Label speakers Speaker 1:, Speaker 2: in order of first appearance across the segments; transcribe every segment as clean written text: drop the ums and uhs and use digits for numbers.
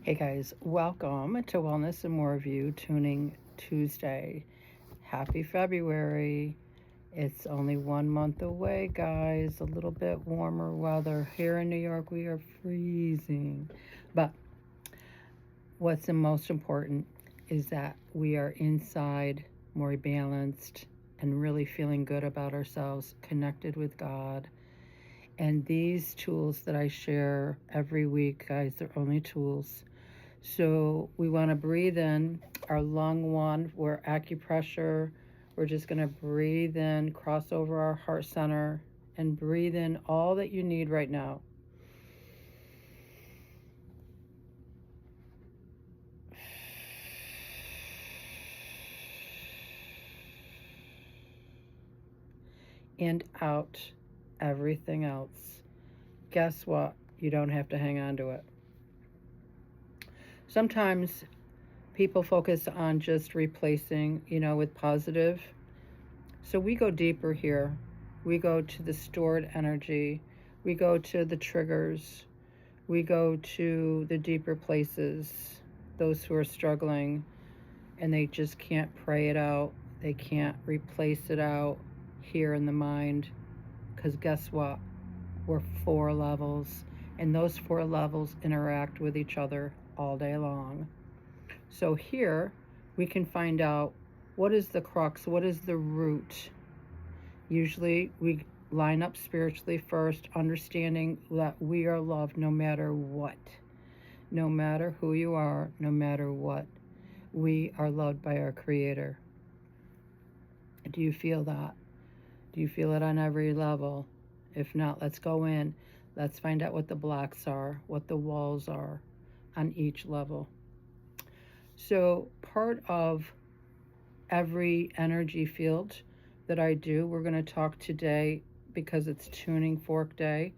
Speaker 1: Hey guys, welcome to Wellness and More of You Tuning Tuesday. Happy February. It's only 1 month away, guys. A little bit warmer weather. Here in New York, we are freezing. But what's the most important is that we are inside, more balanced, and really feeling good about ourselves, connected with God. And these tools that I share every week, guys, they're only tools. So we want to breathe in our lung one, where acupressure, we're just going to breathe in, cross over our heart center, and breathe in all that you need right now. And out everything else. Guess what? You don't have to hang on to it. Sometimes people focus on just replacing, with positive. So we go deeper here. We go to the stored energy. We go to the triggers. We go to the deeper places, those who are struggling and they just can't pray it out. They can't replace it out here in the mind. Because guess what? We're 4 levels, and those 4 levels interact with each other all day long. So here we can find out what is the crux, what is the root. Usually we line up spiritually first, understanding that we are loved no matter what. No matter who you are, no matter what. We are loved by our Creator. Do you feel that? Do you feel it on every level? If not, let's go in. Let's find out what the blocks are, what the walls are on each level. So part of every energy field that I do, we're going to talk today because it's tuning fork day.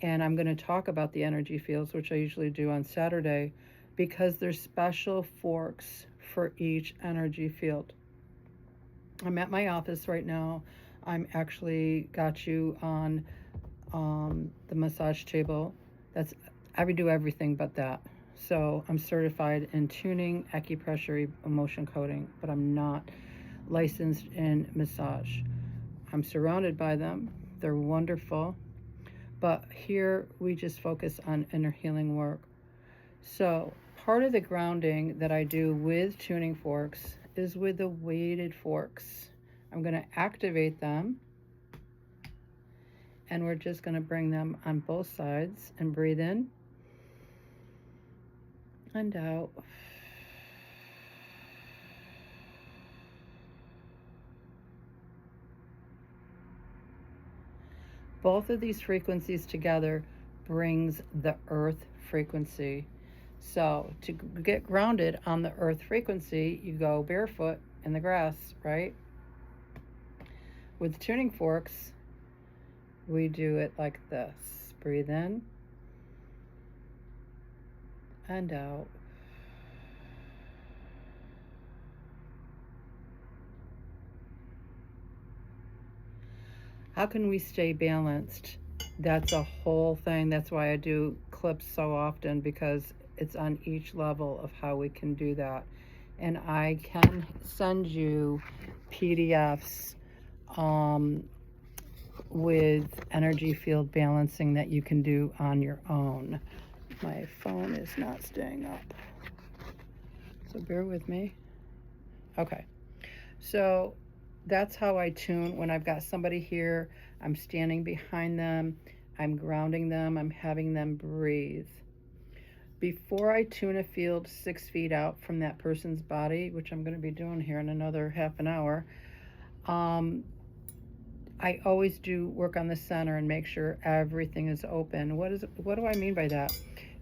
Speaker 1: And I'm going to talk about the energy fields, which I usually do on Saturday, because there's special forks for each energy field. I'm at my office right now. I'm actually got you on the massage table. I would do everything but that. So I'm certified in tuning, acupressure, emotion coding, but I'm not licensed in massage. I'm surrounded by them. They're wonderful. But here we just focus on inner healing work. So part of the grounding that I do with tuning forks is with the weighted forks. I'm going to activate them, and we're just going to bring them on both sides and breathe in and out. Both of these frequencies together brings the earth frequency. So to get grounded on the earth frequency, you go barefoot in the grass, right? With tuning forks, we do it like this. Breathe in and out. How can we stay balanced? That's a whole thing. That's why I do clips so often, because it's on each level of how we can do that. And I can send you PDFs with energy field balancing that you can do on your own. My phone is not staying up, so bear with me. Okay, so that's how I tune. When I've got somebody here, I'm standing behind them, I'm grounding them, I'm having them breathe. Before I tune a field 6 feet out from that person's body, which I'm going to be doing here in another half an hour, I always do work on the center and make sure everything is open. What do I mean by that?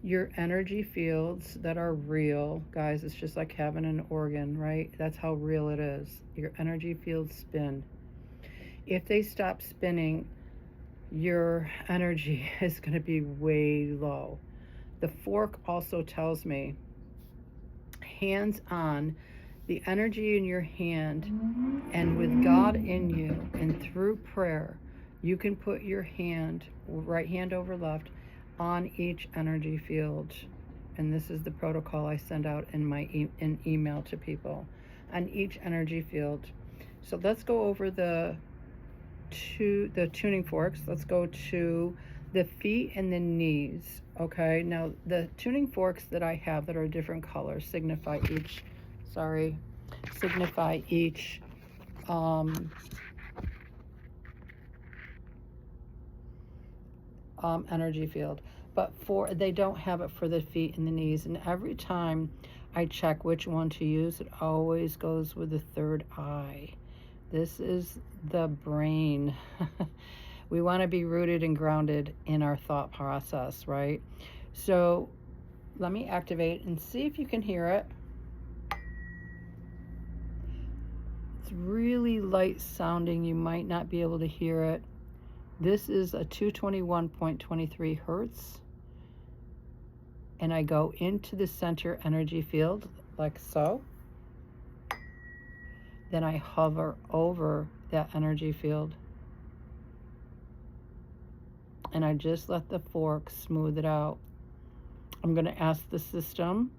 Speaker 1: Your energy fields that are real, guys, it's just like having an organ, right? That's how real it is. Your energy fields spin. If they stop spinning, your energy is going to be way low. The fork also tells me, hands on, the energy in your hand, and with God in you, and through prayer, you can put your hand, right hand over left, on each energy field. and this is the protocol I send out in my in email to people on each energy field. So let's go over the tuning forks. Let's go to the feet and the knees. Okay, now the tuning forks that I have that are different colors signify each energy field, but they don't have it for the feet and the knees. And every time I check which one to use, it always goes with the third eye. This is the brain. We want to be rooted and grounded in our thought process, right? So let me activate and see if you can hear it. It's really light sounding. You might not be able to hear it. This is a 221.23 hertz. And I go into the center energy field like so. Then I hover over that energy field. And I just let the fork smooth it out. I'm going to ask the system,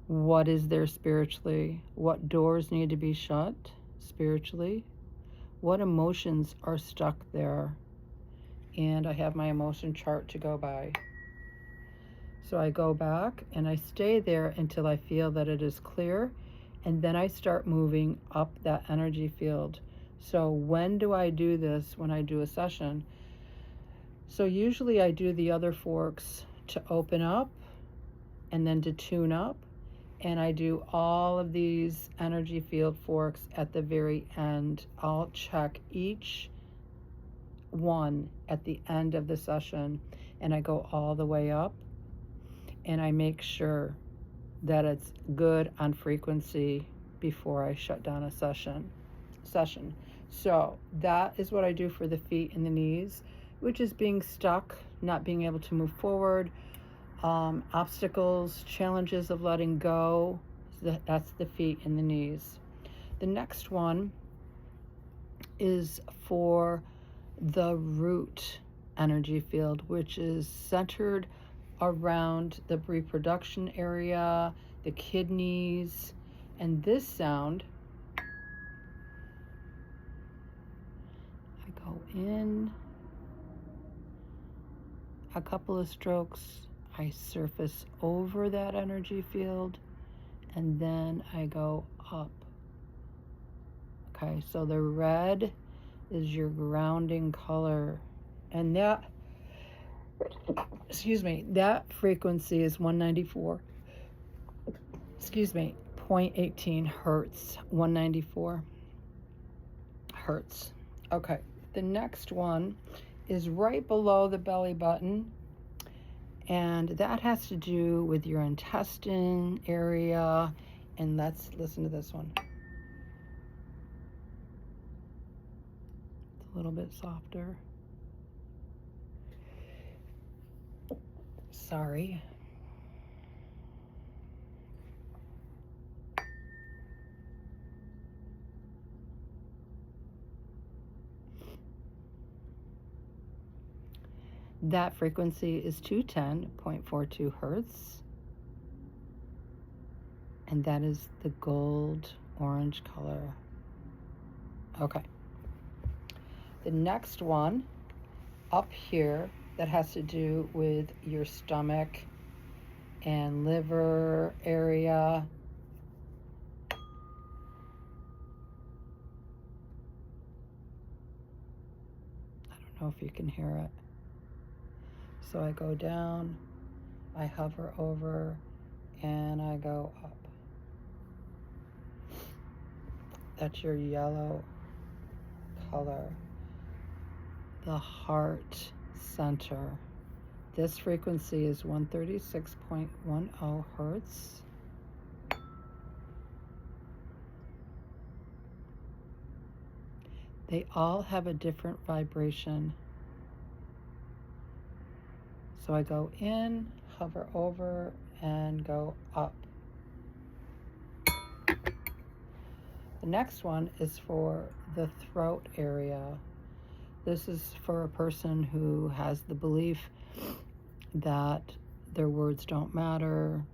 Speaker 1: what is there spiritually? What doors need to be shut spiritually? What emotions are stuck there? And I have my emotion chart to go by. So I go back and I stay there until I feel that it is clear. And then I start moving up that energy field. So when do I do this? When I do a session. So usually I do the other forks to open up and then to tune up. And I do all of these energy field forks at the very end. I'll check each one at the end of the session, and I go all the way up, and I make sure that it's good on frequency before I shut down a session. So that is what I do for the feet and the knees, which is being stuck, not being able to move forward, obstacles, challenges of letting go. That's the feet and the knees. The next one is for the root energy field, which is centered around the reproduction area, the kidneys, and this sound, I go in a couple of strokes, I surface over that energy field, and then I go up. Okay, so the red is your grounding color, and that frequency is 194, 0.18 hertz, 194 hertz. Okay, the next one is right below the belly button, and that has to do with your intestine area. And let's listen to this one. It's a little bit softer. Sorry. That frequency is 210.42 hertz, and that is the gold orange color. Okay. The next one up here that has to do with your stomach and liver area. I don't know if you can hear it. So I go down, I hover over, and I go up. That's your yellow color. The heart center. This frequency is 136.10 hertz. They all have a different vibration. So I go in, hover over, and go up. The next one is for the throat area. This is for a person who has the belief that their words don't matter,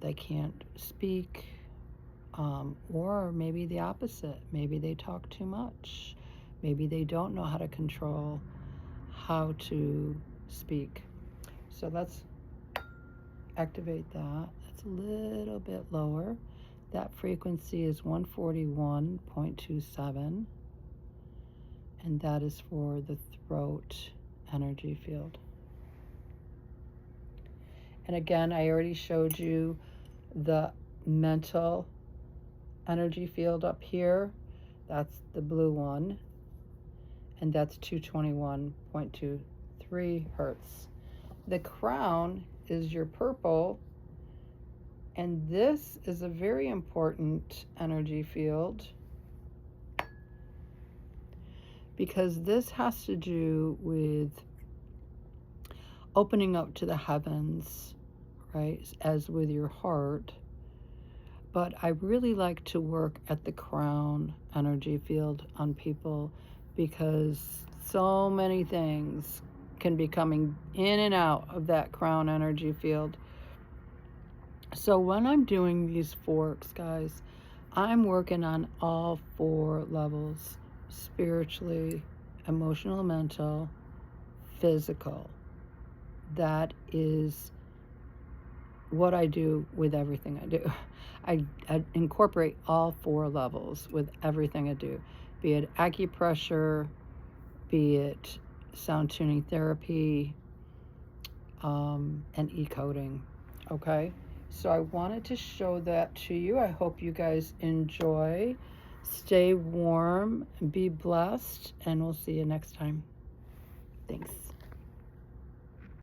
Speaker 1: they can't speak, or maybe the opposite. Maybe they talk too much. Maybe they don't know how to control how to speak. So let's activate that. That's a little bit lower. That frequency is 141.27, and that is for the throat energy field. And again, I already showed you the mental energy field up here. That's the blue one, and that's 221.23 hertz. The crown is your purple, and this is a very important energy field because this has to do with opening up to the heavens, right, as with your heart. But I really like to work at the crown energy field on people because so many things can be coming in and out of that crown energy field. So when I'm doing these forks, guys, I'm working on all 4 levels: spiritually, emotional, mental, physical. That is what I do with everything I do. I incorporate all 4 levels with everything I do, be it acupressure, be it sound tuning therapy, and e-coding. Okay, so I wanted to show that to you. I hope you guys enjoy. Stay warm, be blessed, and we'll see you next time. Thanks.